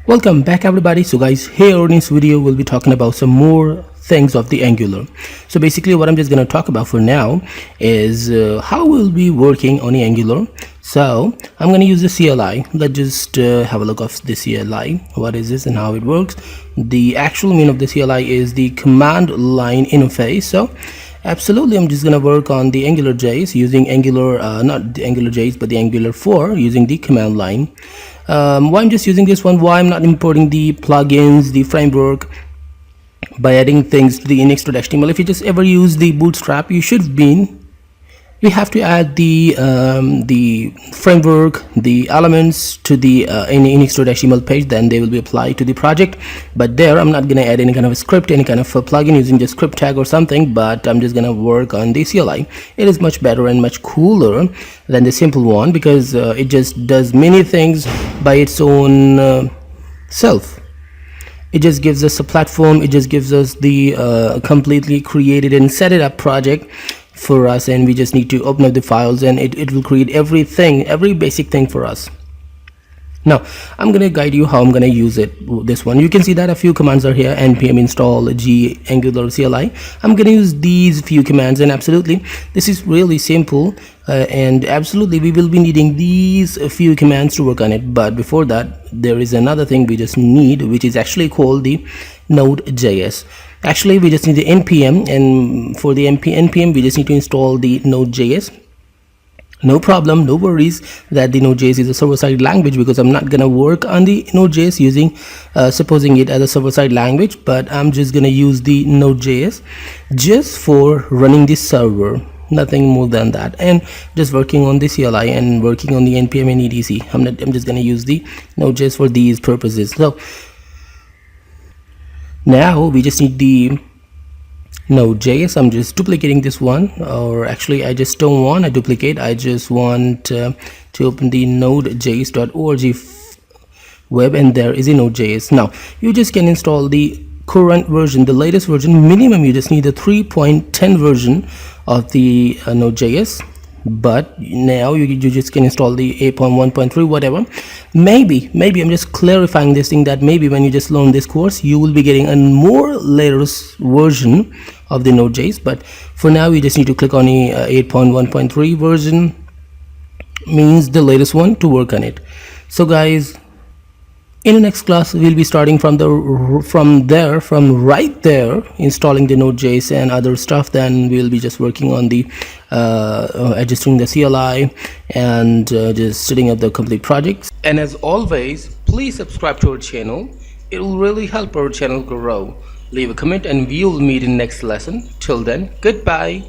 Welcome back everybody. So guys, here in this video we'll be talking about some more things of the Angular. So basically what I'm just going to talk about for now is how we'll be working on the Angular. So I'm going to use the CLI. Let's just have a look of the CLI. What is this and how it works? The actual meaning of the CLI is the command line interface. So absolutely, I'm just going to work on the AngularJS using Angular, not the AngularJS, but the Angular4 using the command line. Why I'm just using this one, why I'm not importing the plugins, the framework by adding things to the Instructor.html. If you just ever use the Bootstrap, you have to add the framework, the elements to the any Instructor.html page, then they will be applied to the project. But there I'm not going to add any kind of a script, any kind of a plugin using just script tag or something, but I'm just going to work on the CLI. It is much better and much cooler than the simple one because it just does many things by its own self. It just gives us a platform, it just gives us the completely created and set it up project for us, and we just need to open up the files and it will create everything, every basic thing for us. Now I'm going to guide you how I'm going to use it. This one, you can see that a few commands are here: npm install g angular CLI. I'm going to use these few commands, and absolutely this is really simple, and absolutely we will be needing these few commands to work on it. But before that, there is another thing we just need, which is actually called the Node.js. Actually we just need the npm, and for the npm we just need to install the Node.js. No problem, no worries that the Node.js is a server-side language, because I'm not gonna work on the Node.js using supposing it as a server-side language, but I'm just gonna use the Node.js just for running the server, nothing more than that, and just working on the CLI and working on the npm and etc. I'm just gonna use the Node.js for these purposes. So now we just need the Node.js. I'm just duplicating this one, or actually I just don't want to duplicate, I just want to open the nodejs.org web, and there is a Node.js. Now you just can install the current version, the latest version. Minimum you just need the 3.10 version of the Node.js, but now you just can install the 8.1.3 whatever. Maybe I'm just clarifying this thing, that maybe when you just learn this course you will be getting a more latest version of the Node.js, but for now you just need to click on the 8.1.3 version, means the latest one, to work on it. So guys, in the next class we'll be starting from right there, installing the Node.js and other stuff. Then we'll be just working on the adjusting the CLI and just setting up the complete projects. And as always, please subscribe to our channel, it will really help our channel grow. Leave a comment and we will meet in next lesson. Till then, goodbye.